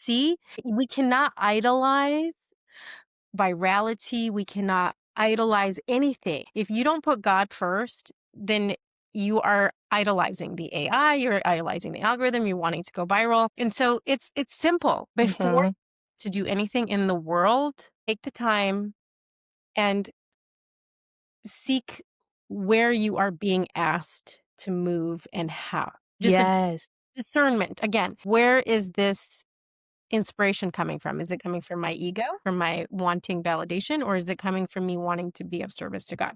See, we cannot idolize virality. We cannot idolize anything. If you don't put God first, then you are idolizing the AI, you're idolizing the algorithm, you're wanting to go viral. And so it's simple. Before Mhm. to do anything in the world, take the time and seek where you are being asked to move and how. Just a Yes. discernment. Again, where is this inspiration coming from? Is it coming from my ego, from my wanting validation, or is it coming from me wanting to be of service to God?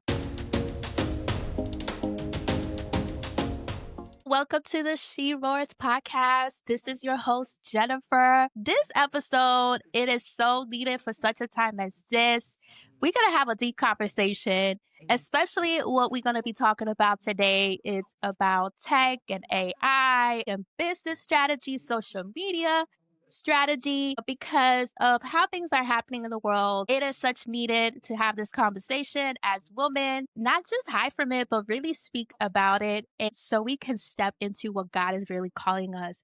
Welcome to the She Roars podcast. This is your host, Jenifer. This episode, it is so needed for such a time as this. We're going to have a deep conversation, especially what we're going to be talking about today. It's about tech and AI and business strategy, social media strategy, because of how things are happening in the world. It is such needed to have this conversation as women, not just hide from it, but really speak about it. And so we can step into what God is really calling us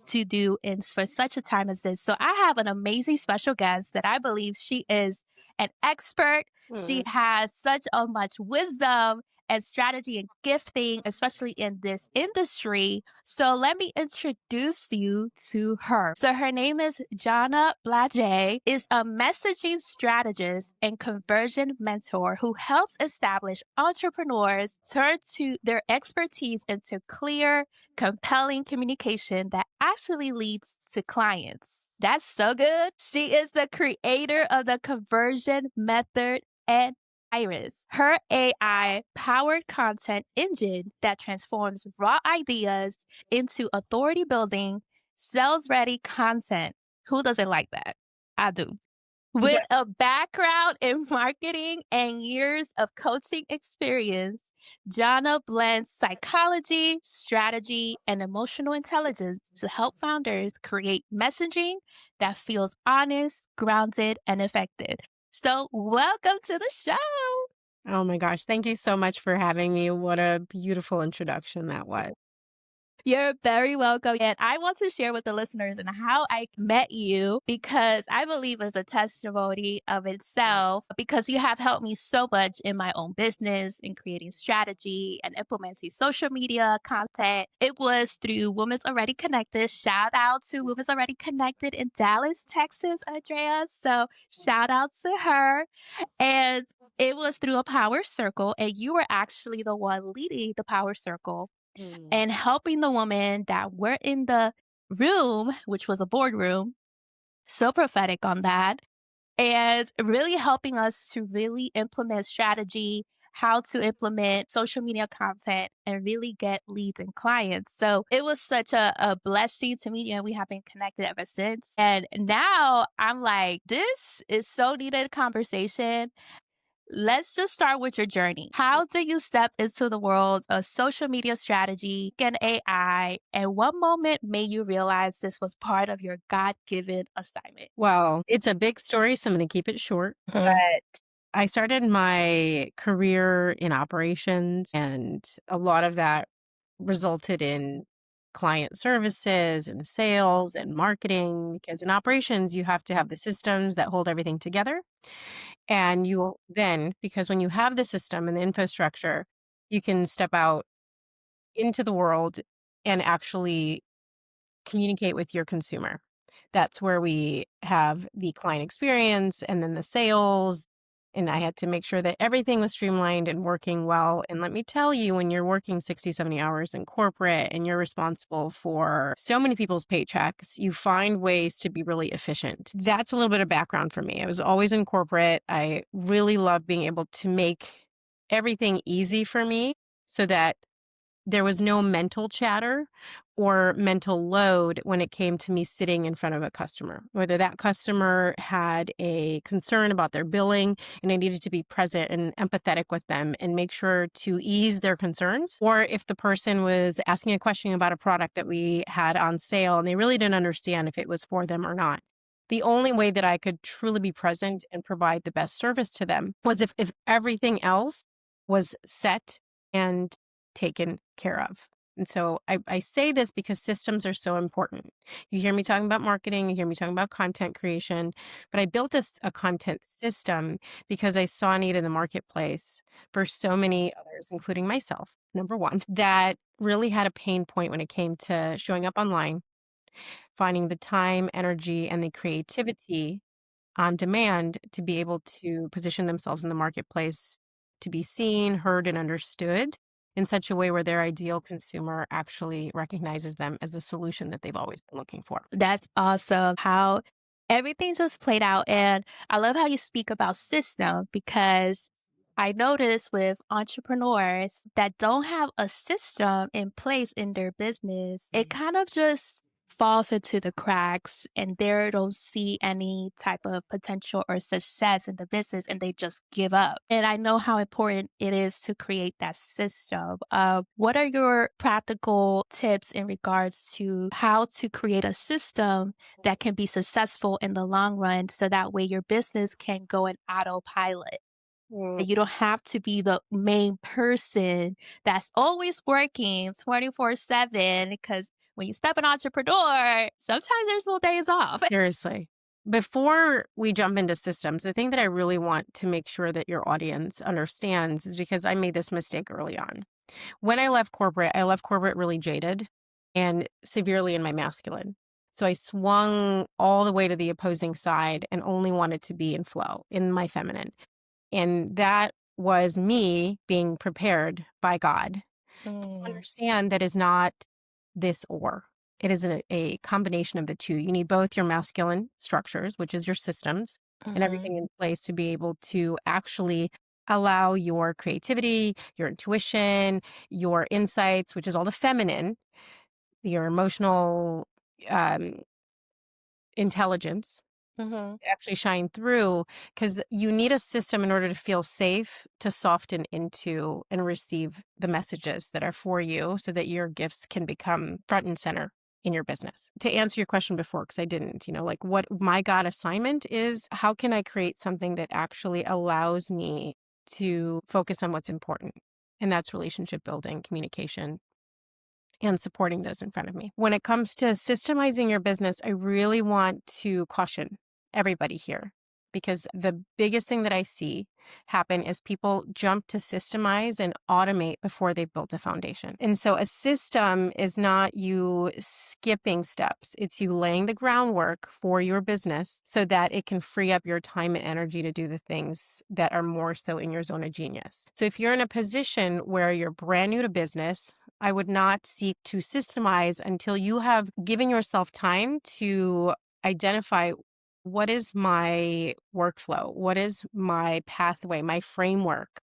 to do in for such a time as this. So I have an amazing special guest that I believe she is an expert. She has such a much wisdom and strategy and gifting, especially in this industry. So let me introduce you to her. So her name is Zhanna Blazej, is a messaging strategist and conversion mentor who helps establish entrepreneurs turn to their expertise into clear, compelling communication that actually leads to clients. That's so good. She is the creator of the conversion method and Iris, her AI powered content engine that transforms raw ideas into authority building, sales ready content. Who doesn't like that? I do. With a background in marketing and years of coaching experience, Zhanna blends psychology, strategy, and emotional intelligence to help founders create messaging that feels honest, grounded, and effective. So, welcome to the show. Oh my gosh. Thank you so much for having me. What a beautiful introduction that was. You're very welcome. And I want to share with the listeners and how I met you because I believe it's a testimony of itself because you have helped me so much in my own business in creating strategy and implementing social media content. It was through Women's Already Connected. Shout out to Women's Already Connected in Dallas, Texas, Andrea. So shout out to her. And it was through a power circle, and you were actually the one leading the power circle and helping the women that were in the room, which was a boardroom, so prophetic on that, and really helping us to really implement strategy, how to implement social media content and really get leads and clients. So it was such a blessing to meet you and we have been connected ever since. And now I'm like, this is so needed conversation. Let's just start with your journey. How did you step into the world of social media strategy and AI? And what moment made you realize this was part of your God given assignment? Well, it's a big story, so I'm going to keep it short. Mhm. But I started my career in operations, and a lot of that resulted in client services and sales and marketing. Because in operations, you have to have the systems that hold everything together. And you will then, because when you have the system and the infrastructure, you can step out into the world and actually communicate with your consumer. That's where we have the client experience and then the sales. And I had to make sure that everything was streamlined and working well. And let me tell you, when you're working 60, 70 hours in corporate and you're responsible for so many people's paychecks, you find ways to be really efficient. That's a little bit of background for me. I was always in corporate. I really love being able to make everything easy for me so that there was no mental chatter or mental load when it came to me sitting in front of a customer, whether that customer had a concern about their billing and I needed to be present and empathetic with them and make sure to ease their concerns, or if the person was asking a question about a product that we had on sale and they really didn't understand if it was for them or not. The only way that I could truly be present and provide the best service to them was if everything else was set and taken care of. And so I say this because systems are so important. You hear me talking about marketing, you hear me talking about content creation, but I built a content system because I saw a need in the marketplace for so many others, including myself, number one, that really had a pain point when it came to showing up online, finding the time, energy, and the creativity on demand to be able to position themselves in the marketplace to be seen, heard, and understood in such a way where their ideal consumer actually recognizes them as the solution that they've always been looking for. That's awesome how everything just played out. And I love how you speak about system because I notice with entrepreneurs that don't have a system in place in their business, it kind of just falls into the cracks and they don't see any type of potential or success in the business and they just give up. And I know how important it is to create that system. What are your practical tips in regards to how to create a system that can be successful in the long run so that way your business can go in autopilot? Mm. And you don't have to be the main person that's always working 24/7 because when you step an entrepreneur, sometimes there's little days off. Seriously. Before we jump into systems, the thing that I really want to make sure that your audience understands is because I made this mistake early on. When I left corporate really jaded and severely in my masculine. So I swung all the way to the opposing side and only wanted to be in flow in my feminine. And that was me being prepared by God to Mm, understand that is not this or. It is a combination of the two. You need both your masculine structures, which is your systems and mhm, everything in place to be able to actually allow your creativity, your intuition, your insights, which is all the feminine, your emotional um, intelligence mhm, actually shine through because you need a system in order to feel safe to soften into and receive the messages that are for you so that your gifts can become front and center in your business. To answer your question before, because I didn't, like what my God assignment is, how can I create something that actually allows me to focus on what's important? And that's relationship building, communication, and supporting those in front of me. When it comes to systemizing your business, I really want to caution everybody here because the biggest thing that I see happen is people jump to systemize and automate before they've built a foundation. And so a system is not you skipping steps, it's you laying the groundwork for your business so that it can free up your time and energy to do the things that are more so in your zone of genius. So if you're in a position where you're brand new to business, I would not seek to systemize until you have given yourself time to identify what is my workflow? What is my pathway, my framework?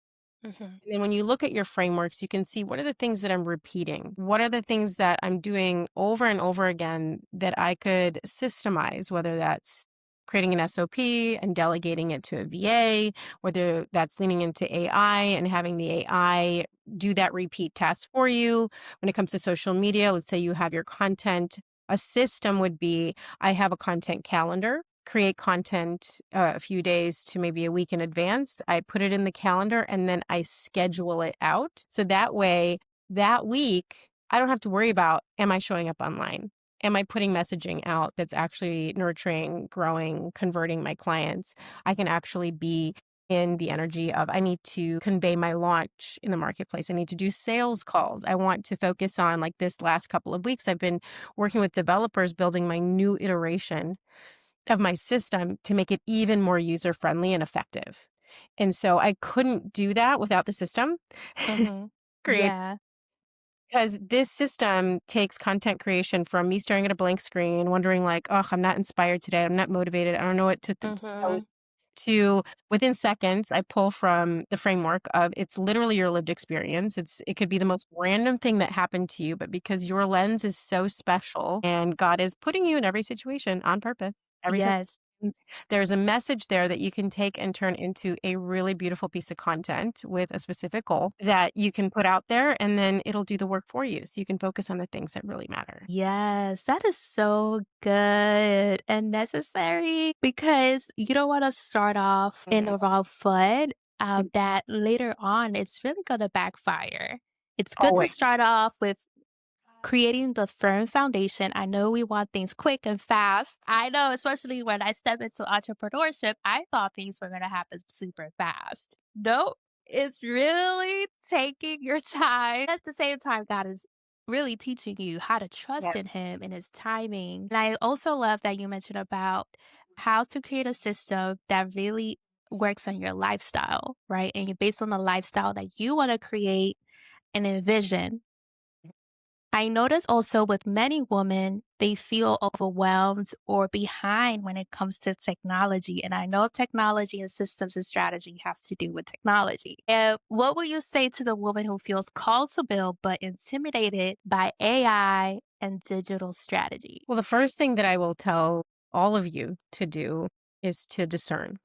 mhm, And then when you look at your frameworks, you can see what are the things that I'm repeating? What are the things that I'm doing over and over again that I could systemize, whether that's creating an SOP and delegating it to a VA, whether that's leaning into AI and having the AI do that repeat task for you. When it comes to social media, let's say you have your content, a system would be I have a content calendar, create content a few days to maybe a week in advance. I put it in the calendar and then I schedule it out. So that way, that week, I don't have to worry about am I showing up online? Am I putting messaging out that's actually nurturing, growing, converting my clients? I can actually be in the energy of I need to convey my launch in the marketplace. I need to do sales calls. I want to focus on like this last couple of weeks. I've been working with developers building my new iteration of my system to make it even more user friendly and effective. And so I couldn't do that without the system. mhm. Create Yeah. because this system takes content creation from me staring at a blank screen, wondering like, "Oh, I'm not inspired today. I'm not motivated. I don't know what to Mhm. post," to within seconds, I pull from the framework of it's literally your lived experience. It could be the most random thing that happened to you, but because your lens is so special and God is putting you in every situation on purpose, every single Yes. there's a message there that you can take and turn into a really beautiful piece of content with a specific goal that you can put out there and then it'll do the work for you. So you can focus on the things that really matter. Yes, that is so good and necessary because you don't want to start off in Mhm. the wrong foot. That later on it's really going to backfire. It's good to Always. start off with creating the firm foundation. I know we want things quick and fast. I know, especially when I step into entrepreneurship, I thought things were going to happen super fast. Nope. It's really taking your time. At the same time, God is really teaching you how to trust Yes. in Him and His timing. And I also love that you mentioned about how to create a system that really works on your lifestyle, right? And you're based on the lifestyle that you want to create and envision. I notice also with many women, they feel overwhelmed or behind when it comes to technology. And I know technology and systems and strategy has to do with technology. And what will you say to the woman who feels called to build but intimidated by AI and digital strategy? Well, the first thing that I will tell all of you to do is to discern.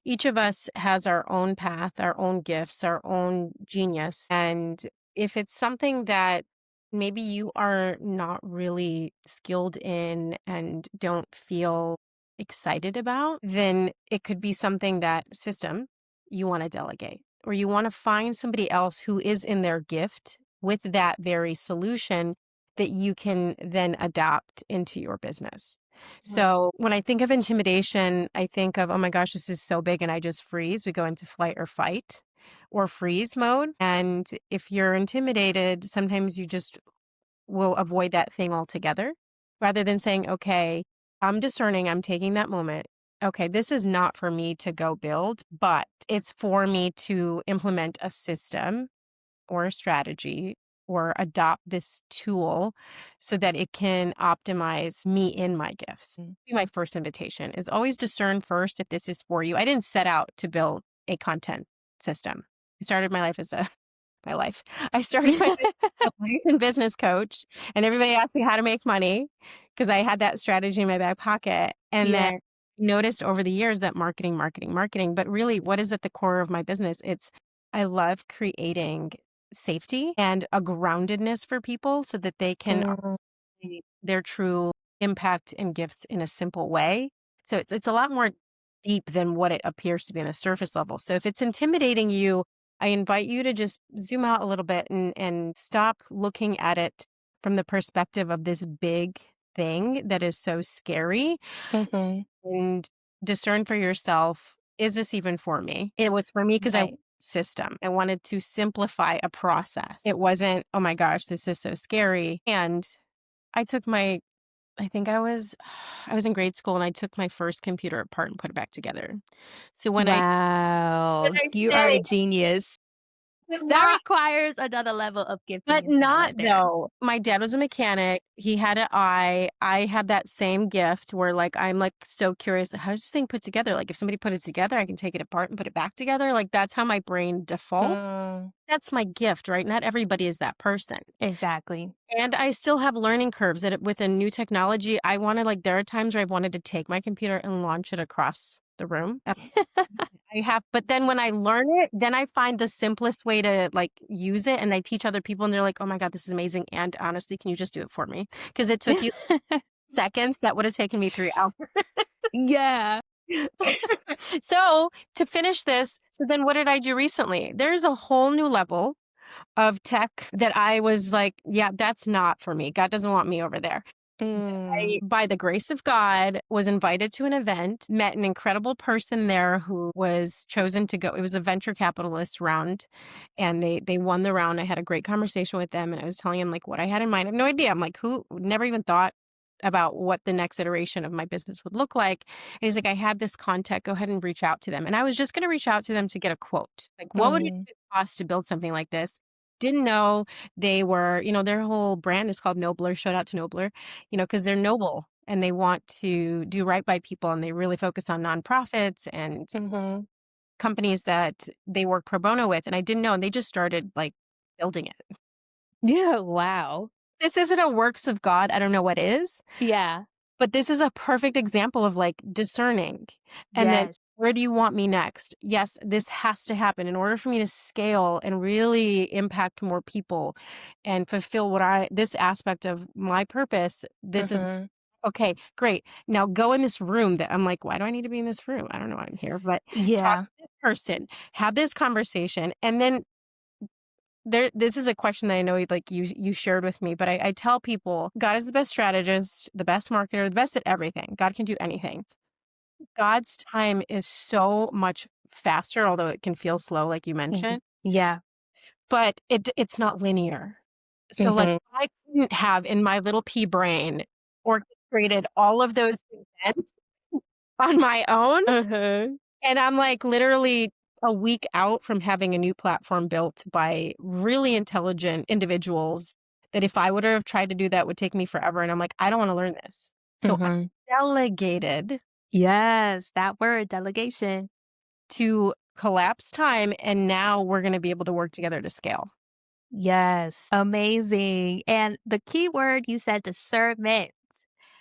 Each of us has our own path, our own gifts, our own genius. And if it's something that maybe you are not really skilled in and don't feel excited about, then it could be something that system you want to delegate, or you want to find somebody else who is in their gift with that very solution that you can then adopt into your business. So when I think of intimidation, I think of, oh my gosh, this is so big, and I just freeze. We go into flight or fight or freeze mode. And if you're intimidated, sometimes you just will avoid that thing altogether rather than saying, okay, I'm discerning, I'm taking that moment. Okay, this is not for me to go build, but it's for me to implement a system or a strategy or adopt this tool so that it can optimize me in my gifts. Mm. Be my first invitation is always discern first if this is for you. I didn't set out to build a content system. I started my life as a my life. I started my life and business coach, and everybody asked me how to make money because I had that strategy in my back pocket. And Yeah. then noticed over the years that marketing, marketing, marketing, but really what is at the core of my business? It's I love creating safety and a groundedness for people so that they can Mm, their true impact and gifts in a simple way. So it's a lot more deep than what it appears to be on the surface level. So if it's intimidating you, I invite you to just zoom out a little bit and stop looking at it from the perspective of this big thing that is so scary, mhm. and discern for yourself, is this even for me? It was for me because I Right. system. I wanted to simplify a process. It wasn't, oh my gosh, this is so scary. And I took my I think I was in grade school, and I took my first computer apart and put it back together. So when Wow. I You are a say genius. but That not requires another level of but gifting and not talent there. though. My dad was a mechanic. He had an eye. I have that same gift where like I'm like so curious, how does this thing put together? Like if somebody put it together, I can take it apart and put it back together. Like that's how my brain defaults. Mm, That's my gift, right? Not everybody is that person. exactly. And I still have learning curves that with a new technology, I wanna like there are times where I've wanted to take my computer and launch it across the room. I have but then when I learn it, then I find the simplest way to, like, use it, and I teach other people, and they're like, "Oh my god, this is amazing, and honestly, can you just do it for me? Because it took you seconds, that would have taken me 3 hours." Yeah. So, to finish this, so then what did I do recently? There's a whole new level of tech that I was like, "Yeah, that's not for me. God doesn't want me over there." Mm, I, by the grace of God, was invited to an event, met an incredible person there who was chosen to go. It was a venture capitalist round, and they won the round. I had a great conversation with them, and I was telling him like what I had in mind. I have no idea. I'm like, who never even thought about what the next iteration of my business would look like. And he's like, I had this contact. Go ahead and reach out to them. And I was just going to reach out to them to get a quote. Like, what would it mm. cost to build something like this? Didn't know they were, their whole brand is called Nobler. Shout out to Nobler, because they're noble and they want to do right by people, and they really focus on nonprofits and Mhm. companies that they work pro bono with. And I didn't know, and they just started like building it. Yeah, wow. This isn't a works of God. I don't know what is, Yeah. but this is a perfect example of like discerning. And then Yes. where do you want me next? Yes, this has to happen in order for me to scale and really impact more people and fulfill this aspect of my purpose. This is Mhm. okay, great. Now go in this room that I'm like, why do I need to be in this room? I don't know why I'm here, but talk Yeah. to this person, have this conversation, and then this is a question that I know like you shared with me, but I tell people God is the best strategist, the best marketer, the best at everything. God can do anything. God's time is so much faster, although it can feel slow, like you Mhm. mentioned, Yeah. but it's not linear. So, like, Mhm. I couldn't have in my little pea brain orchestrated all of those events on my own, Uh-huh. and I'm, like, literally a week out from having a new platform built by really intelligent individuals that if I would have tried to do that would take me forever, and I'm like, "I don't wanna learn this." So I Mhm. delegated Yes, that word, delegation. to collapse time, and now we're gonna be able to work together to scale. Yes, amazing. And the key word you said, discernment.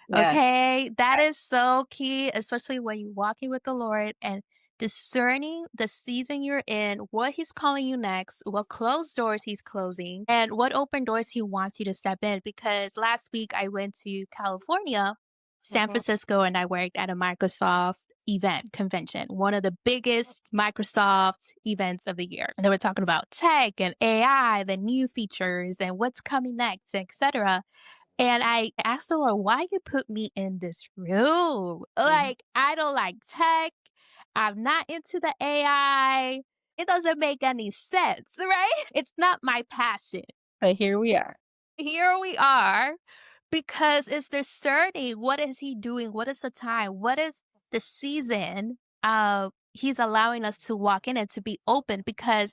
Yes. Okay, that is so key, especially when you're walking with the Lord and discerning the season you're in, what He's calling you next, what closed doors He's closing, and what open doors He wants you to step in. Because last week I went to California, San Mhm, Francisco, and I worked at a Microsoft event convention, one of the biggest Microsoft events of the year. And they were talking about tech and AI, the new features, and what's coming next, etc. And I asked the Lord, "Why you put me in this room? mhm. Like, I don't like tech. I'm not into the AI. It doesn't make any sense, right? It's not my passion." But here we are. Here we are because it's discerning what is he doing? What is the time? What is the season he's allowing us to walk in and to be open because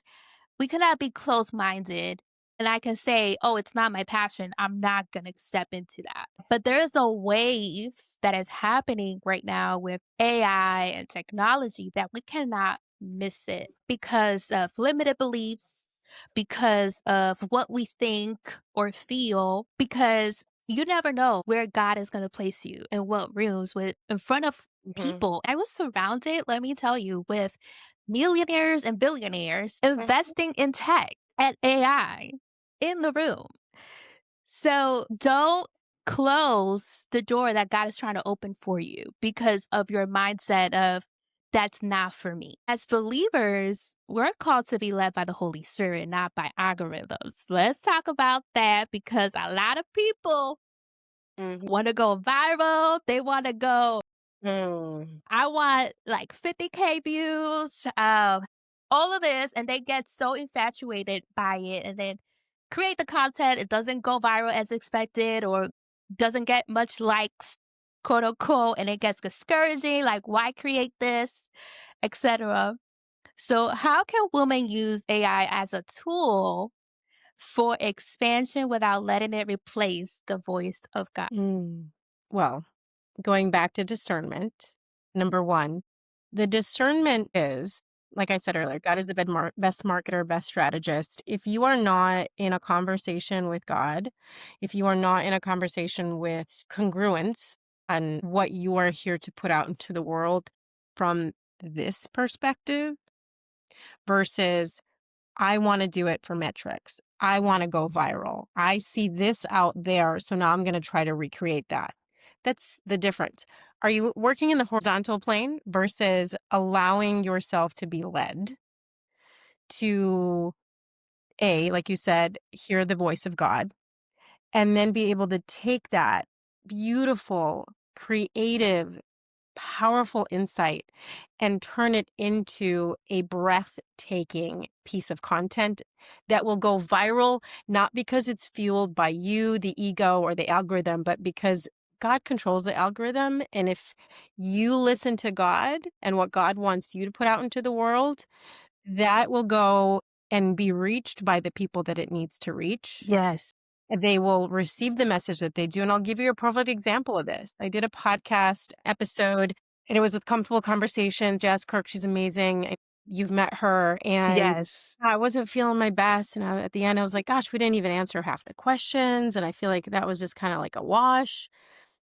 we cannot be closed minded. And I can say, oh, it's not my passion. I'm not going to step into that. But there is a wave that is happening right now with AI and technology that we cannot miss it because of limited beliefs, because of what we think or feel, because you never know where God is going to place you and what rooms with in front of Mhm. people. I was surrounded, let me tell you, with millionaires and billionaires investing in tech and AI in the room. So don't close the door that God is trying to open for you because of your mindset of that's not for me. As believers, we're called to be led by the Holy Spirit, not by algorithms. Let's talk about that because a lot of people Mhm. want to go viral. They want to go Mm. I want like 50K views, all of this, and they get so infatuated by it and then create the content. It doesn't go viral as expected or doesn't get much likes, quote unquote, and it gets discouraging. Like, why create this, etc. So, how can women use AI as a tool for expansion without letting it replace the voice of God? Mm. Well, going back to discernment, number 1, the discernment is, like I said earlier, God is the best marketer, best strategist. If you are not in a conversation with God, if you are not in a conversation with congruence on what you are here to put out into the world from this perspective versus I wanna do it for metrics. I wanna go viral. I see this out there, so now I'm gonna try to recreate that. That's the difference. Are you working in the horizontal plane versus allowing yourself to be led to, A, like you said, hear the voice of God, and then be able to take that beautiful, creative, powerful insight and turn it into a breathtaking piece of content that will go viral, not because it's fueled by you, the ego, or the algorithm, but because God controls the algorithm. And if you listen to God and what God wants you to put out into the world, that will go and be reached by the people that it needs to reach. Yes. They will receive the message that they do, and I'll give you a perfect example of this. I did a podcast episode, and it was with Comfortable Conversation. Jazz Kirk, she's amazing. You've met her, and Yes. I wasn't feeling my best, and at the end, I was like, "Gosh, we didn't even answer half the questions," and I feel like that was just kinda like a wash.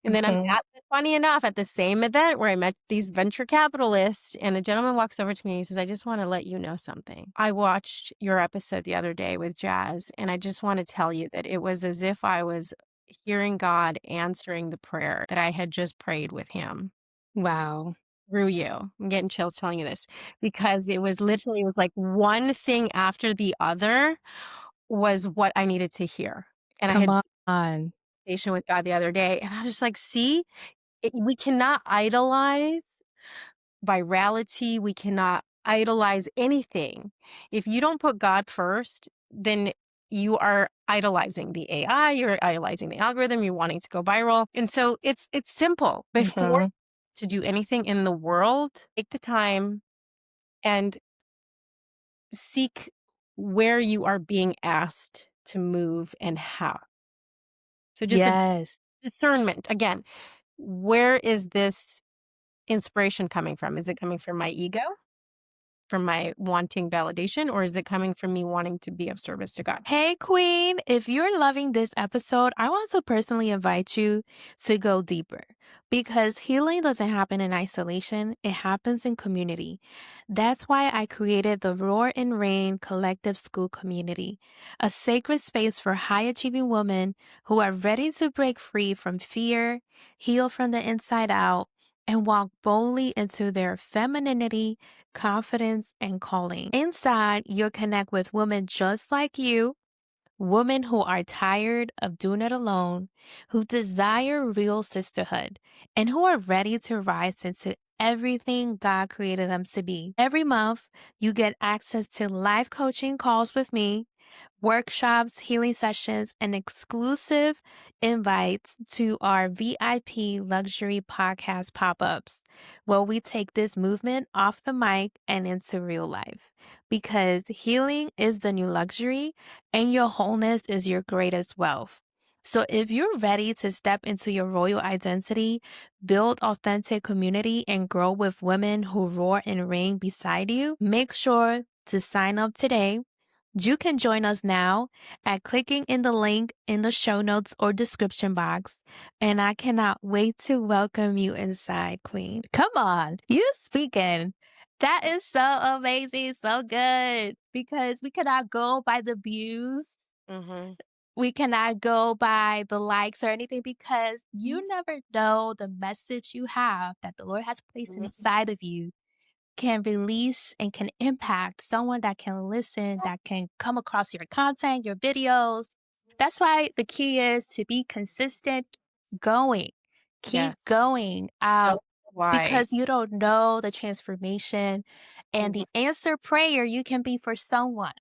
And then I'm Mhm. at funny enough, at the same event where I met these venture capitalists, and a gentleman walks over to me, he says, "I just wanna let you know something. I watched your episode the other day with Jazz, and I just wanna tell you that it was as if I was hearing God answering the prayer that I had just prayed with him Wow. through you." I'm getting chills telling you this because it was literally it was like one thing after the other was what I needed to hear. And I Come had a on. conversation with God the other day, and I was just like, see, we cannot idolize virality. We cannot idolize anything. If you don't put God first, then you are idolizing the AI, you're idolizing the algorithm, you're wanting to go viral. And so it's simple. Before Mhm. to do anything in the world, take the time and seek where you are being asked to move and how. So just a Yes. discernment. Again, where is this inspiration coming from? Is it coming from my ego? From my wanting validation, or is it coming from me wanting to be of service to God? Hey, Queen. If you're loving this episode, I want to personally invite you to go deeper because healing doesn't happen in isolation, it happens in community. That's why I created the Roar and Rain Collective School Community, a sacred space for high achieving women who are ready to break free from fear, heal from the inside out, and walk boldly into their femininity, confidence, and calling. Inside, you'll connect with women just like you, women who are tired of doing it alone, who desire real sisterhood, and who are ready to rise into everything God created them to be. Every month, you get access to live coaching calls with me, workshops, healing sessions, and exclusive invites to our VIP luxury podcast pop ups, where we take this movement off the mic and into real life. Because healing is the new luxury and your wholeness is your greatest wealth. So, if you're ready to step into your royal identity, build authentic community, and grow with women who roar and reign beside you, make sure to sign up today. You can join us now at clicking in the link in the show notes or description box. And I cannot wait to welcome you inside, Queen. Come on, you speaking. That is so amazing, so good. Because we cannot go by the views. Mhm. We cannot go by the likes or anything because Mhm. you never know the message you have that the Lord has placed Mhm. inside of you can release and can impact someone that can listen, that can come across your content, your videos. That's why the key is to be consistent going. Keep Yes. going So why? because you don't know the transformation and Mhm. the answer prayer you can be for someone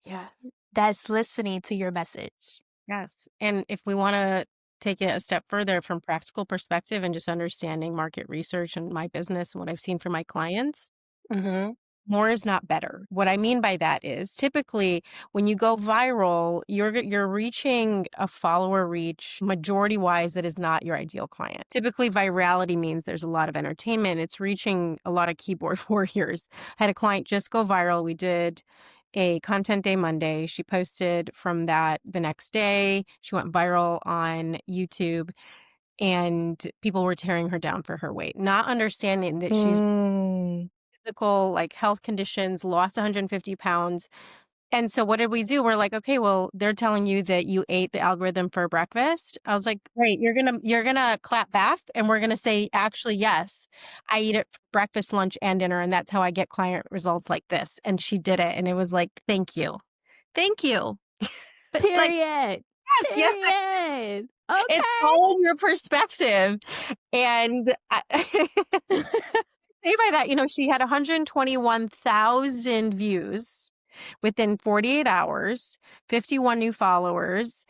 Yes. that's listening to your message. Yes. And if we wanna take it a step further from practical perspective and just understanding market research and my business and what I've seen for my clients, Mhm. more is not better. What I mean by that is typically when you go viral, you're reaching a follower reach majority wise that is not your ideal client. Typically virality means there's a lot of entertainment. It's reaching a lot of keyboard warriors. I had a client just go viral. We did a content day Monday. She posted from that the next day. She went viral on YouTube and people were tearing her down for her weight, not understanding that she's Mm. physical, like, health conditions, lost 150 pounds. And so what did we do? We're like, "Okay, well, they're telling you that you ate the algorithm for breakfast." I was like, "Great, you're gonna clap back, and we're gonna say, 'Actually, yes, I eat it for breakfast, lunch, and dinner, and that's how I get client results like this.'" And she did it, and it was like, "Thank you. Thank you." Like, Period. yes, yes, Period. it's Okay. all in your perspective. And I say by that, she had 121,000 views within 48 hours, 51 new followers.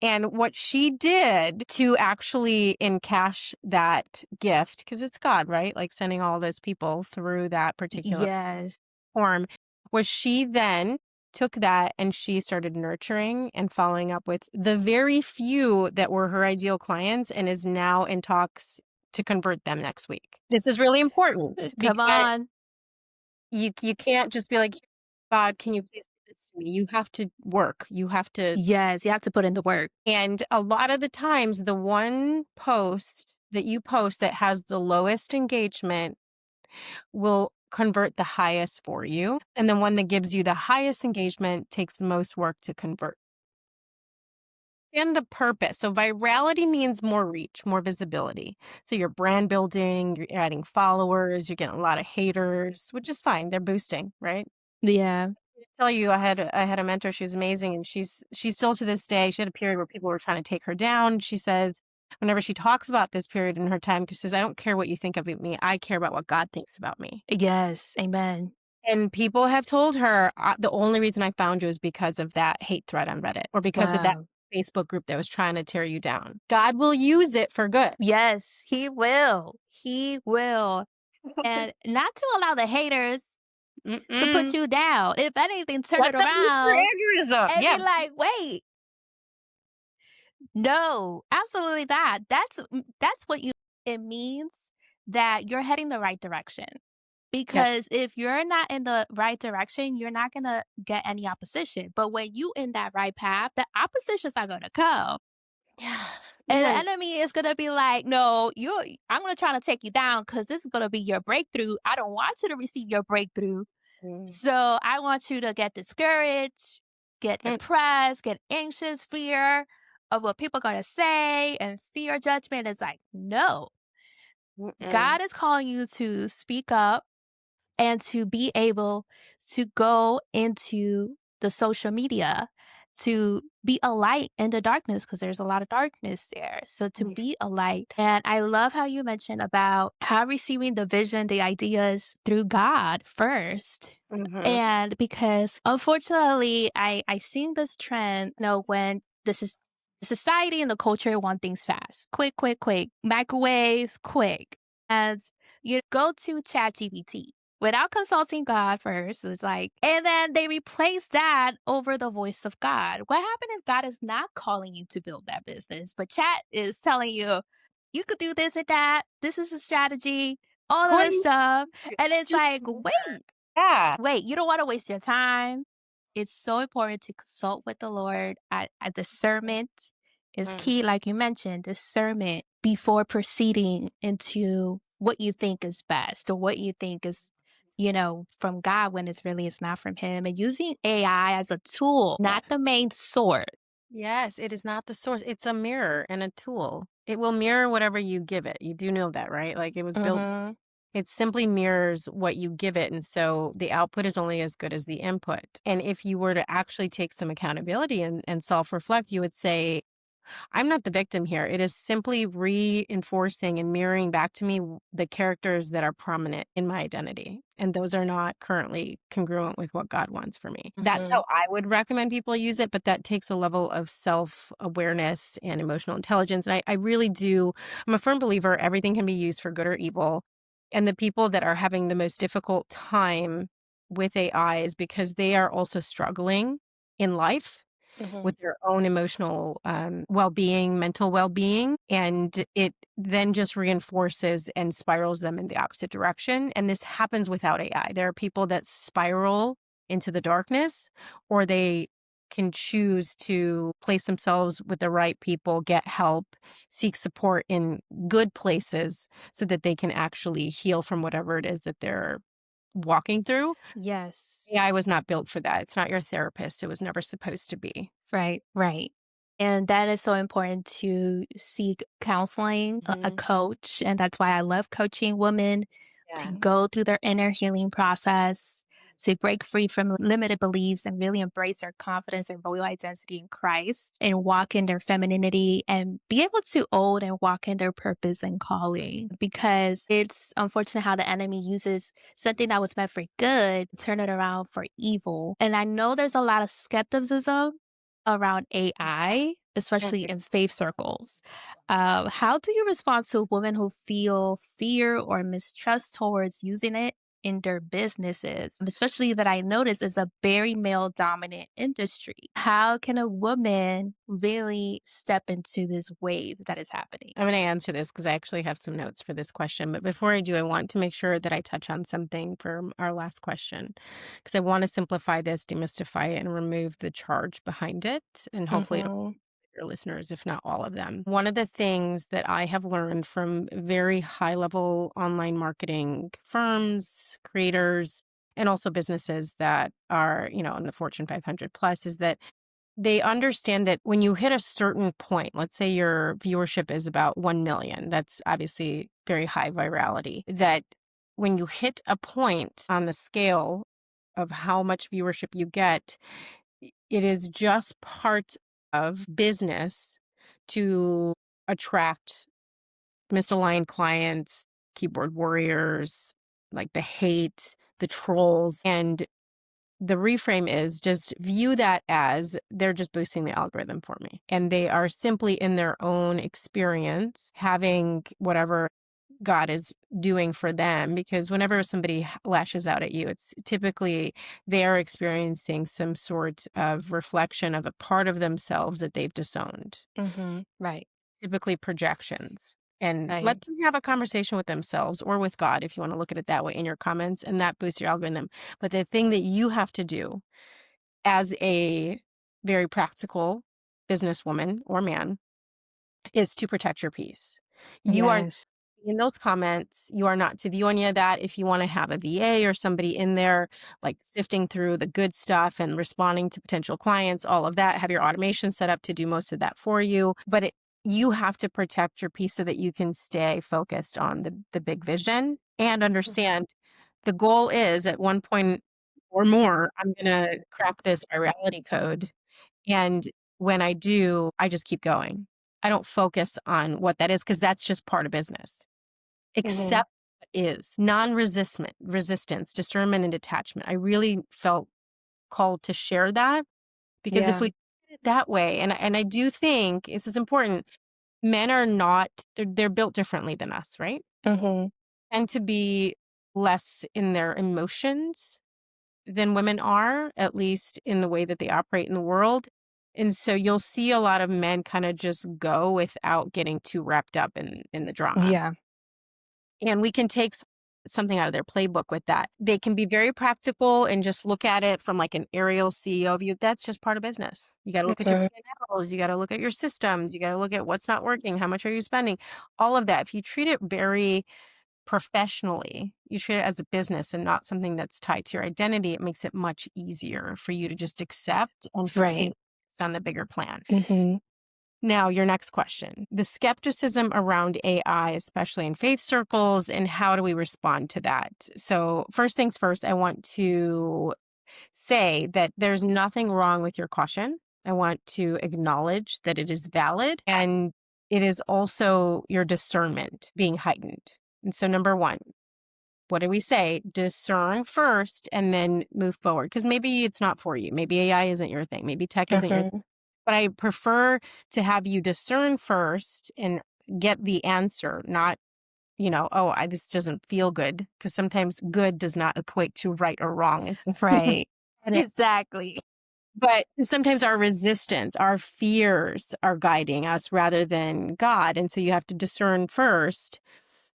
And what she did to actually encash that gift, because it's God, right? Like sending all those people through that particular Yes. form, was she then took that and she started nurturing and following up with the very few that were her ideal clients and is now in talks to convert them next week. This is really important Come because on. you can't just be like, "God, can you please give this to me?" You have to work. You have to. Yes, you have to put in the work. And a lot of the times, the one post that you post that has the lowest engagement will convert the highest for you. And the one that gives you the highest engagement takes the most work to convert. And the purpose. So virality means more reach, more visibility. So you're brand building, you're adding followers, you're getting a lot of haters, which is fine. They're boosting, right? Yeah. tell you, I had a mentor, she was amazing, and she's still to this day. She had a period where people were trying to take her down. She says whenever she talks about this period in her time, she says, "I don't care what you think of me. I care about what God thinks about me." Yes, amen. And people have told her, "The only reason I found you is because of that hate thread on Reddit or because of that Wow. Facebook group that was trying to tear you down. God will use it for good." Yes, he will. He will. And not to allow the haters to put Mm-mm. you down. If anything, turn Let it them use your around aneurysm. and Yeah. be like, wait, no, absolutely not. That's what you it means that you're heading the right direction. Yes. Because if you're not in the right direction, you're not gonna get any opposition. But when you in that right path, the oppositions are gonna come. Yeah. And the Yeah. enemy is gonna be like, no, I'm gonna try to take you down because this is gonna be your breakthrough. I don't want you to receive your breakthrough. Mm. So I want you to get discouraged, get Mm. depressed, get anxious, fear of what people are gonna say, and fear judgment. Is like, no, Mm-mm. God is calling you to speak up and to be able to go into the social media to be a light in the darkness because there's a lot of darkness there. So to Yeah. be a light. And I love how you mentioned about how receiving the vision, the ideas through God first. Mhm. And because unfortunately I seen this trend, when this is society and the culture want things fast, quick, quick, quick, microwave, quick. And you go to ChatGPT without consulting God first. It's like, and then they replace that over the voice of God. What happened if God is not calling you to build that business, but chat is telling you, you could do this and that. This is a strategy, all of What do this you stuff. And It's it's just like, weird. wait, Yeah. wait, you don't want to waste your time. It's so important to consult with the Lord. Discernment is Mhm. key, like you mentioned, discernment before proceeding into what you think is best or what you think is, from God when it's not from Him. And using AI as a tool, Yeah. not the main source. Yes, it is not the source. It's a mirror and a tool. It will mirror whatever you give it. You do know that, right? Like it was built Mm-hmm. it simply mirrors what you give it, and so the output is only as good as the input. And if you were to actually take some accountability and self-reflect, you would say, I'm not the victim here. It is simply reinforcing and mirroring back to me the characters that are prominent in my identity. And those are not currently congruent with what God wants for me. That's Mm-hmm. how I would recommend people use it, but that takes a level of self awareness and emotional intelligence. And I really do, I'm a firm believer everything can be used for good or evil. And the people that are having the most difficult time with AI is because they are also struggling in life Mm-hmm. with their own emotional well-being, mental well-being, and it then just reinforces and spirals them in the opposite direction. And this happens without AI. There are people that spiral into the darkness, or they can choose to place themselves with the right people, get help, seek support in good places so that they can actually heal from whatever it is that they're walking through. Yes. AI was not built for that. It's not your therapist. It was never supposed to be. Right, right. And that is so important to seek counseling, a Mhm. coach. And that's why I love coaching women to Yeah. go through their inner healing process, to break free from limited beliefs and really embrace their confidence and royal identity in Christ and walk in their femininity and be able to own and walk in their purpose and calling. Because it's unfortunate how the enemy uses something that was meant for good, turn it around for evil. And I know there's a lot of skepticism around AI, especially Mhm. in faith circles. How do you respond to women who feel fear or mistrust towards using it in their businesses, especially that I notice is a very male dominant industry? How can a woman really step into this wave that is happening? I'm going to answer this because I actually have some notes for this question. But before I do, I want to make sure that I touch on something from our last question because I want to simplify this, demystify it, and remove the charge behind it. And hopefully, it'll Mm-hmm. help your listeners, if not all of them. One of the things that I have learned from very high level online marketing firms, creators, and also businesses that are, in the Fortune 500 plus is that they understand that when you hit a certain point, let's say your viewership is about 1 million, that's obviously very high virality, that when you hit a point on the scale, of how much viewership you get, it is just part of business to attract misaligned clients, keyboard warriors, like the hate, the trolls. And the reframe is just view that as they're just boosting the algorithm for me. And they are simply in their own experience having whatever God is doing for them. Because whenever somebody lashes out at you, it's typically they are experiencing some sort of reflection of a part of themselves that they've disowned, Right. typically projections. And let Right. them have a conversation with themselves or with God, if you want to look at it that way, in your comments, and that boosts your algorithm. But the thing that you have to do as a very practical businesswoman or man is to protect your peace. You are Yes. in those comments, you are not to view any of that. If you want to have a VA or somebody in there, like sifting through the good stuff and responding to potential clients, all of that, have your automation set up to do most of that for you. But you have to protect your peace so that you can stay focused on the big vision and understand the goal is at one point or more, I'm going to crack this virality code. And when I do, I just keep going. I don't focus on what that is because that's just part of business. Hmm. Accept what is non-resistment, resistance, discernment, and detachment. I really felt called to share that because if Yeah. we did it that way, and I do think this is important, men are not, they're built differently than us, right? Hmm. And to be less in their emotions than women are, at least in the way that they operate in the world. And so you'll see a lot of men kind of just go without getting too wrapped up in the drama. Yeah. And we can take something out of their playbook with that. They can be very practical and just look at it from like an aerial CEO view. That's just part of business. You got to look at your Hmm. P&Ls, you got to look at your systems, you got to look at what's not working, how much are you spending, all of that. If you treat it very professionally, you treat it as a business and not something that's tied to your identity, it makes it much easier for you to just accept and stay Right. focused on the bigger plan. Hmm. Now, your next question, the skepticism around AI, especially in faith circles, and how do we respond to that? So, first things first, I want to say that there's nothing wrong with your caution. I want to acknowledge that it is valid and it is also your discernment being heightened. And so, number one, what do we say? Discern first and then move forward. Because maybe it's not for you. Maybe AI isn't your thing. Maybe tech isn't your thing. Hmm. But I prefer to have you discern first and get the answer, not, this doesn't feel good. Because sometimes good does not equate to right or wrong. It's just, Right. and Exactly. but sometimes our resistance, our fears are guiding us rather than God. And so you have to discern first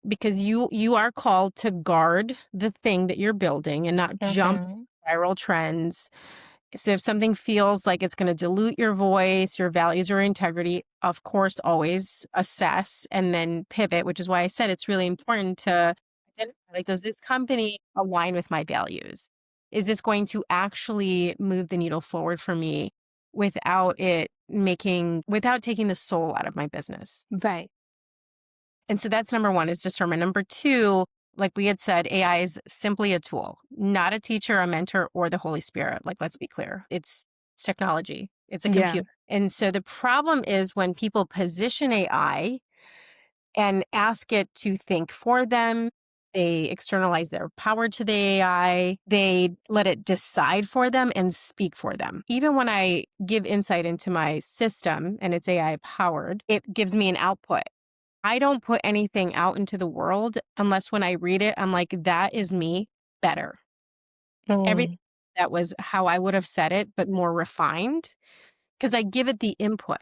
because you are called to guard the thing that you're building and not jump Hmm. viral trends. So if something feels like it's going to dilute your voice, your values or integrity, of course, always assess and then pivot, which is why I said it's really important to identify, like, does this company align with my values? Is this going to actually move the needle forward for me without taking the soul out of my business? Right. And so that's number one is discernment. Number two, like we had said, AI is simply a tool, not a teacher, a mentor, or the Holy Spirit. Like, let's be clear. It's technology. It's a Yeah. computer. And so the problem is when people position AI and ask it to think for them, they externalize their power to the AI. They let it decide for them and speak for them. Even when I give insight into my system and it's AI powered, it gives me an output. I don't put anything out into the world unless when I read it, I'm like, that is me better. Everything Mm. that was how I would have said it, but more refined because I give it the input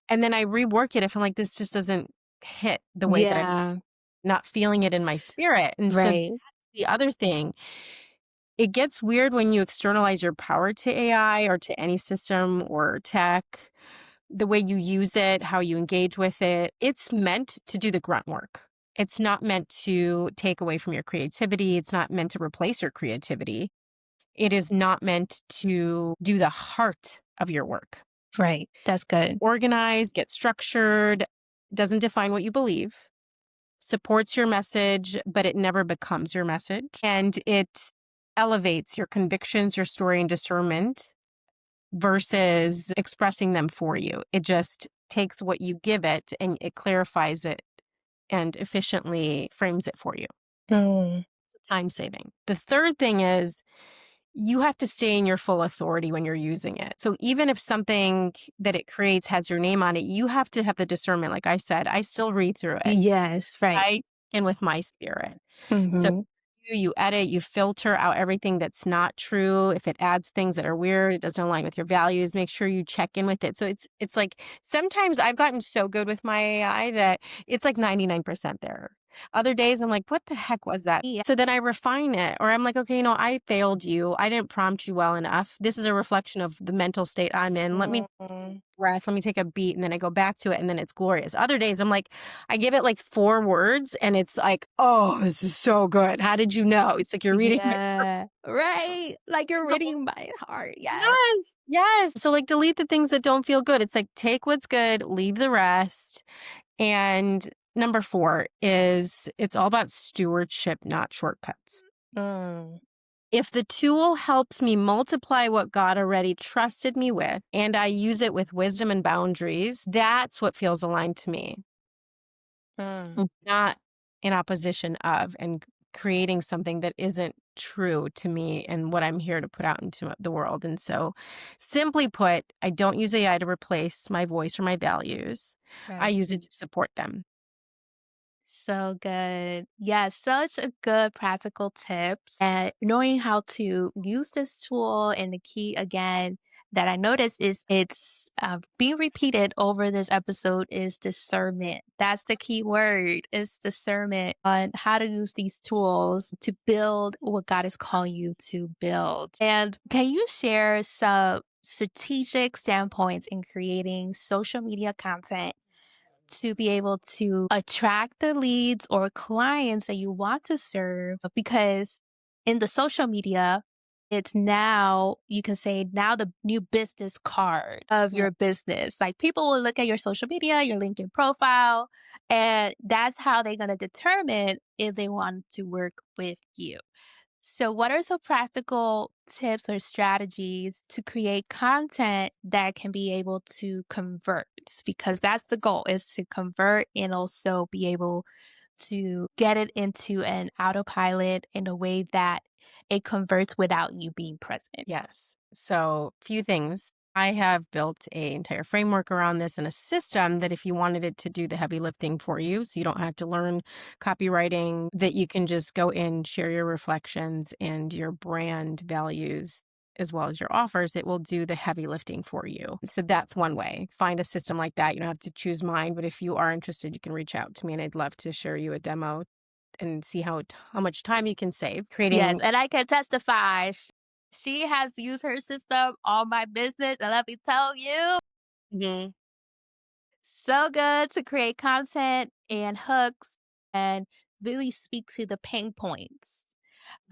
and then I rework it if I'm like, this just doesn't hit the way that I'm Yeah. not feeling it in my spirit. And so that's Right. the other thing. It gets weird when you externalize your power to AI or to any system or tech, the way you use it, how you engage with it. It's meant to do the grunt work. It's not meant to take away from your creativity. It's not meant to replace your creativity. It is not meant to do the heart of your work. Right. That's good. Organize, get structured, doesn't define what you believe, supports your message, but it never becomes your message. And it elevates your convictions, your story, and discernment versus expressing them for you. It just takes what you give it and it clarifies it and efficiently frames it for you. Mm. Time saving. The third thing is you have to stay in your full authority when you're using it. So even if something that it creates has your name on it, you have to have the discernment. Like I said, I still read through it. Yes, right. I in with my spirit. So Mhm. you edit, you filter out everything that's not true. If it adds things that are weird, it doesn't align with your values, make sure you check in with it. So it's like sometimes I've gotten so good with my AI that it's like 99% there. Other days I'm like, what the heck was that? Yeah. So then I refine it or I'm like, okay, I failed you. I didn't prompt you well enough. This is a reflection of the mental state I'm in. Let me Mm. breath, let me take a beat and then I go back to it and then it's glorious. Other days I'm like, I give it like 4 words and it's like, oh, this is so good. How did you know? It's like you're reading my Yeah. Right. Like you're reading my heart. Yes. yes, yes. So like delete the things that don't feel good. It's like take what's good, leave the rest. And number 4 is it's all about stewardship, not shortcuts. Mm. If the tool helps me multiply what God already trusted me with, and I use it with wisdom and boundaries, that's what feels aligned to me. Mm. Not in opposition of and creating something that isn't true to me and what I'm here to put out into the world. And so, simply put, I don't use AI to replace my voice or my values. I Right. use it to support them. So good. Yeah, such a good practical tips and knowing how to use this tool. And the key again that I noticed is it's being repeated over this episode is discernment. That's the key word is discernment on how to use these tools to build what God is calling you to build. And can you share some strategic standpoints in creating social media content to be able to attract the leads or clients that you want to serve? Because in the social media, it's now, you can say, now the new business card of Yeah. your business. Like people will look at your social media, your LinkedIn profile, and that's how they're going to determine if they want to work with you. So, what are some practical tips or strategies to create content that can be able to convert? Because that's the goal is to convert and also be able to get it into an autopilot in a way that it converts without you being present. Yes. So, few things. I have built a entire framework around this and a system that if you wanted it to do the heavy lifting for you, so you don't have to learn copywriting, that you can just go in, share your reflections and your brand values as well as your offers, it will do the heavy lifting for you. So that's one way. Find a system like that. You don't have to choose mine, but if you are interested, you can reach out to me and I'd love to share you a demo and see how much time you can save Yes, creating. and I can testify. She has used her system on my business, and let me tell you, Mhm. so good to create content and hooks and really speak to the pain points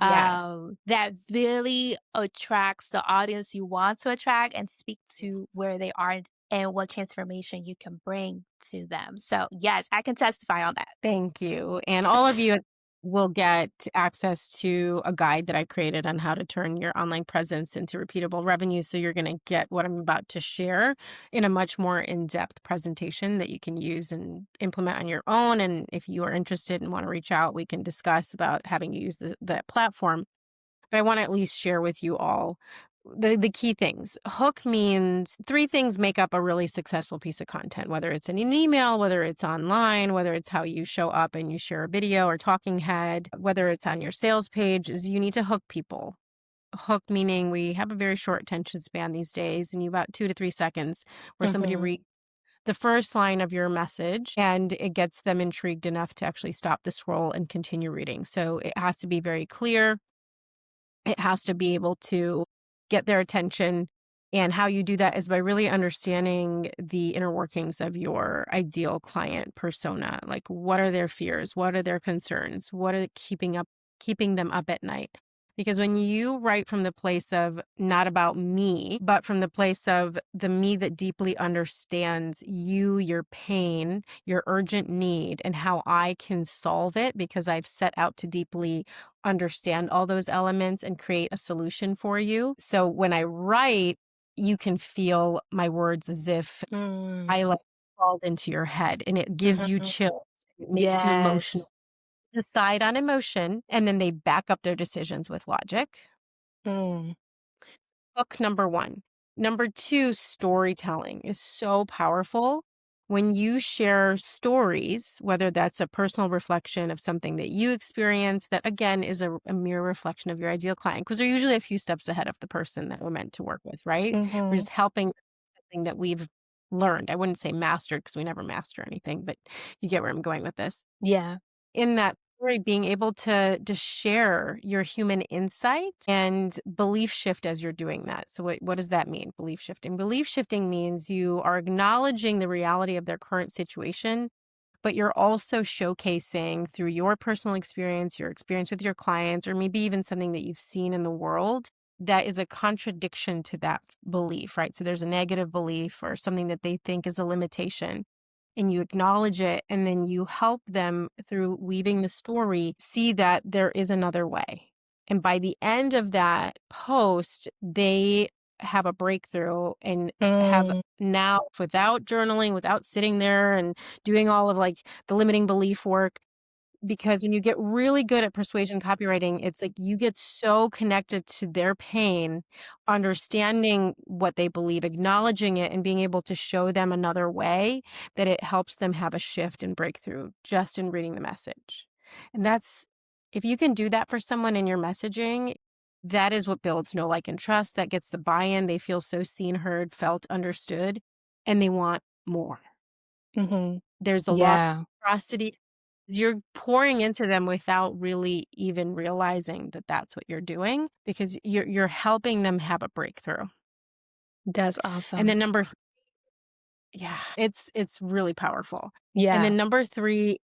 Yes. that really attracts the audience you want to attract and speak to where they are and what transformation you can bring to them. So, yes, I can testify on that. Thank you. And all of you will get access to a guide that I created on how to turn your online presence into repeatable revenue. So you're going to get what I'm about to share in a much more in-depth presentation that you can use and implement on your own. And if you are interested and want to reach out, we can discuss about having you use the platform. But I want to at least share with you all the key things. Hook means 3 things make up a really successful piece of content, whether it's in an email, whether it's online, whether it's how you show up and you share a video or talking head, whether it's on your sales page, is you need to hook people. Hook meaning we have a very short attention span these days, and you about 2 to 3 seconds where somebody Mhm. reads the first line of your message and it gets them intrigued enough to actually stop the scroll and continue reading. So it has to be very clear, it has to be able to get their attention. And how you do that is by really understanding the inner workings of your ideal client persona. Like what are their fears? What are their concerns? What are keeping them up at night? Because when you write from the place of not about me, but from the place of the me that deeply understands you, your pain, your urgent need, and how I can solve it because I've set out to deeply understand all those elements and create a solution for you. So when I write, you can feel my words as if Mm. I like crawled into your head, and it gives you Mhm. chills. It makes you emotional. Yes. Decide on emotion, and then they back up their decisions with logic. Mm. Book number 1. Number 2, storytelling is so powerful. When you share stories, whether that's a personal reflection of something that you experience, that again is a mere reflection of your ideal client, because they're usually a few steps ahead of the person that we're meant to work with, right? We're Mhm. just helping something that we've learned. I wouldn't say mastered because we never master anything, but you get where I'm going with this. Yeah. In that story, being able to share your human insight and belief shift as you're doing that. So what does that mean? Belief shifting. Belief shifting means you are acknowledging the reality of their current situation, but you're also showcasing through your personal experience, your experience with your clients, or maybe even something that you've seen in the world that is a contradiction to that belief, right? So there's a negative belief or something that they think is a limitation, and you acknowledge it, and then you help them through weaving the story see that there is another way. And by the end of that post, they have a breakthrough and have Mm. now, without journaling, without sitting there and doing all of like the limiting belief work, because when you get really good at persuasion copywriting, it's like you get so connected to their pain, understanding what they believe, acknowledging it, and being able to show them another way, that it helps them have a shift and breakthrough just in reading the message. And that's, if you can do that for someone in your messaging, that is what builds know, like, and trust. That gets the buy-in. They feel so seen, heard, felt, understood, and they want more. Mhm. There's a lot Yeah. of reciprocity. You're pouring into them without really even realizing that that's what you're doing, because you're helping them have a breakthrough. That's And awesome. then yeah, it's really powerful. And Yeah. then number 3,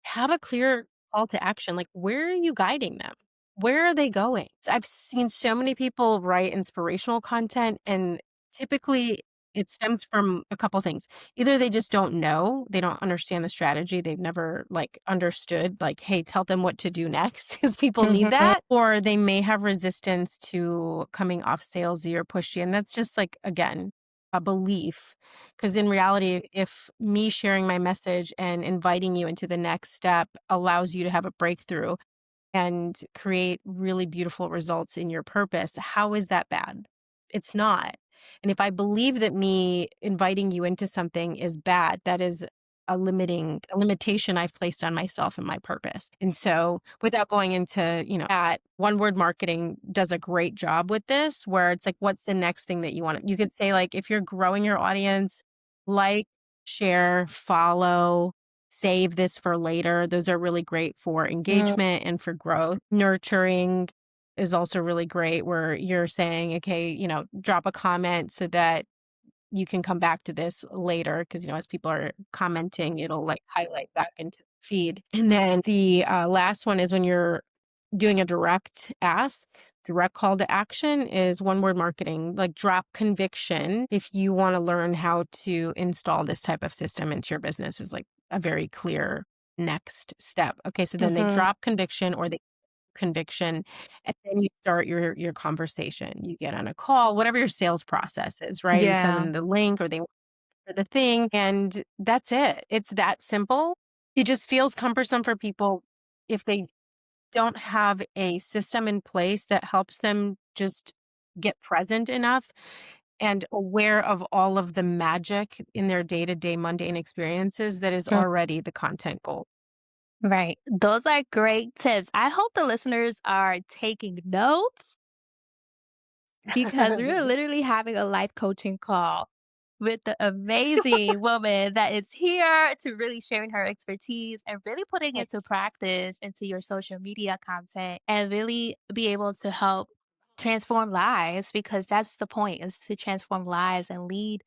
have a clear call to action. Like, where are you guiding them? Where are they going? So I've seen so many people write inspirational content, and typically it stems from a couple things. Either they just don't know, they don't understand the strategy, they've never like understood, like, hey, tell them what to do next, because people need Mhm. that, or they may have resistance to coming off salesy or pushy. And that's just like, again, a belief. Because in reality, if me sharing my message and inviting you into the next step allows you to have a breakthrough and create really beautiful results in your purpose, how is that bad? It's not. And if I believe that me inviting you into something is bad, that is a limitation I've placed on myself and my purpose. And so without going into, that, one word marketing does a great job with this, where it's like, what's the next thing that you want? You could say, like, if you're growing your audience, like, share, follow, save this for later. Those are really great for Mm. engagement and for growth. Nurturing is also really great, where you're saying, okay, drop a comment so that you can come back to this later, because, as people are commenting, it'll like highlight back into the feed. And then the last one is when you're doing a direct ask. Direct call to action is one word marketing, like drop conviction. If you want to learn how to install this type of system into your business, is like a very clear next step. Okay, so then they Mhm. drop conviction, or they conviction, and then you start your conversation. You get on a call, whatever your sales process is, right? Or you send Yeah. them the link, or they for the thing, and that's it. It's that simple. It just feels cumbersome for people if they don't have a system in place that helps them just get present enough and aware of all of the magic in their day-to-day mundane experiences that is Mm. already the content goal. Right. Those are great tips. I hope the listeners are taking notes because we're literally having a life coaching call with the amazing woman that is here to really sharing her expertise and really putting into practice into your social media content and really be able to help transform lives, because that's the point, is to transform lives and lead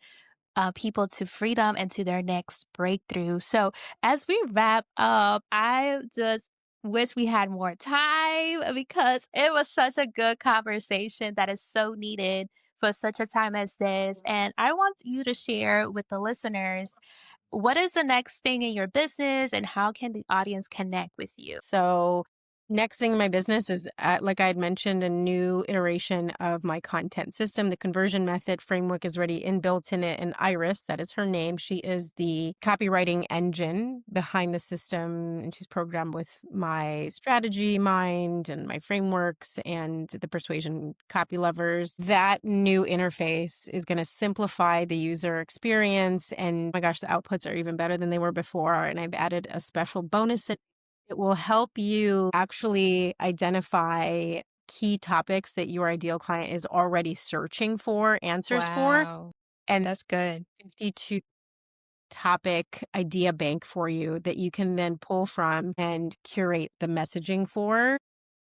people to freedom and to their next breakthrough. So, as we wrap up, I just wish we had more time because it was such a good conversation that is so needed for such a time as this. And I want you to share with the listeners, what is the next thing in your business and how can the audience connect with you? So Next thing in my business is, like I had mentioned, a new iteration of my content system. The conversion method framework is already inbuilt in it. And Iris, that is her name, she is the copywriting engine behind the system. And she's programmed with my strategy mind and my frameworks and the persuasion copy levers. That new interface is going to simplify the user experience. And oh my gosh, the outputs are even better than they were before. And I've added a special bonus. It will help you actually identify key topics that your ideal client is already searching for answers for, Wow. and That's good. 52 topic idea bank for you that you can then pull from and curate the messaging for.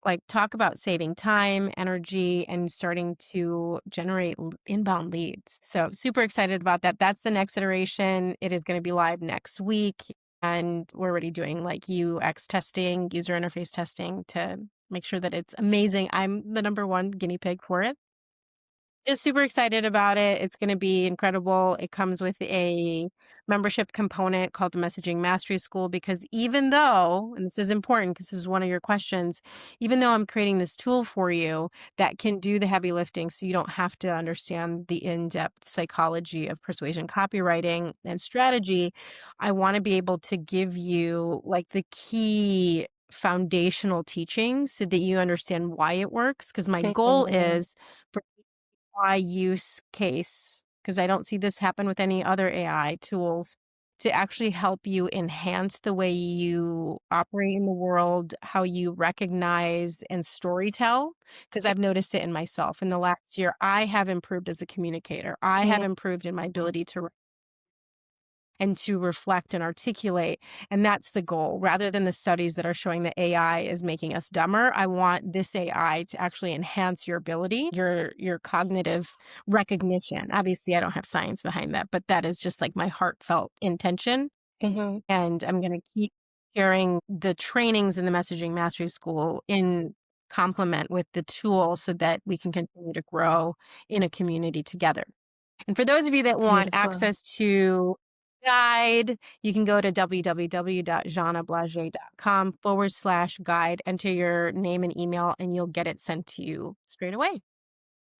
Like, talk about saving time, energy, and starting to generate inbound leads. So super excited about that. That's the next iteration. It is going to be live next week. And we're already doing like UX testing, user interface testing to make sure that it's amazing. I'm the number one guinea pig for it. Just super excited about it. It's going to be incredible. It comes with a membership component called the Messaging Mastery School, because even though, and this is important because this is one of your questions, even though I'm creating this tool for you that can do the heavy lifting so you don't have to understand the in-depth psychology of persuasion copywriting and strategy, I want to be able to give you like the key foundational teachings so that you understand why it works. Because my goal Mhm. is for AI use case, because I don't see this happen with any other AI tools, to actually help you enhance the way you operate in the world, how you recognize and storytell. Because I've noticed it in myself. In the last year, I have improved as a communicator. I have Mhm. improved in my ability to and to reflect and articulate. And that's the goal. Rather than the studies that are showing that AI is making us dumber, I want this AI to actually enhance your ability, your cognitive recognition. Obviously, I don't have science behind that, but that is just like my heartfelt intention. Mhm. And I'm going to keep sharing the trainings in the Messaging Mastery School in complement with the tool so that we can continue to grow in a community together. And for those of you that want Beautiful. access to guide, you can go to www.zhannablazej.com/guide, enter your name and email, and you'll get it sent to you straight away.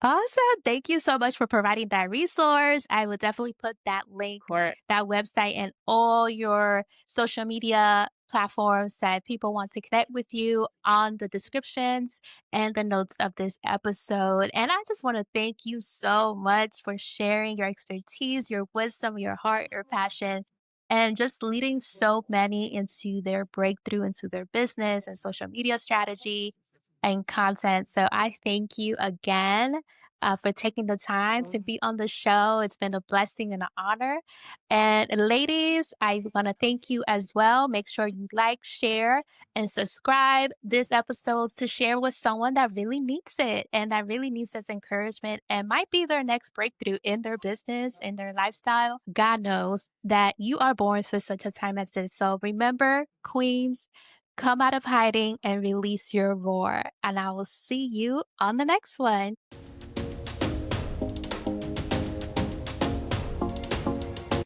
Awesome. Thank you so much for providing that resource. I will definitely put that link, For that website, and all your social media platforms that people want to connect with you on the descriptions and the notes of this episode. And I just want to thank you so much for sharing your expertise, your wisdom, your heart, your passion, and just leading so many into their breakthrough into their business and social media strategy and content. So I thank you again for taking the time to be on the show. It's been a blessing and an honor. And ladies, I want to thank you as well. Make sure you like, share, and subscribe this episode to share with someone that really needs it and that really needs this encouragement and might be their next breakthrough in their business, in their lifestyle. God knows that you are born for such a time as this. So remember, Queens, come out of hiding and release your roar. And I will see you on the next one.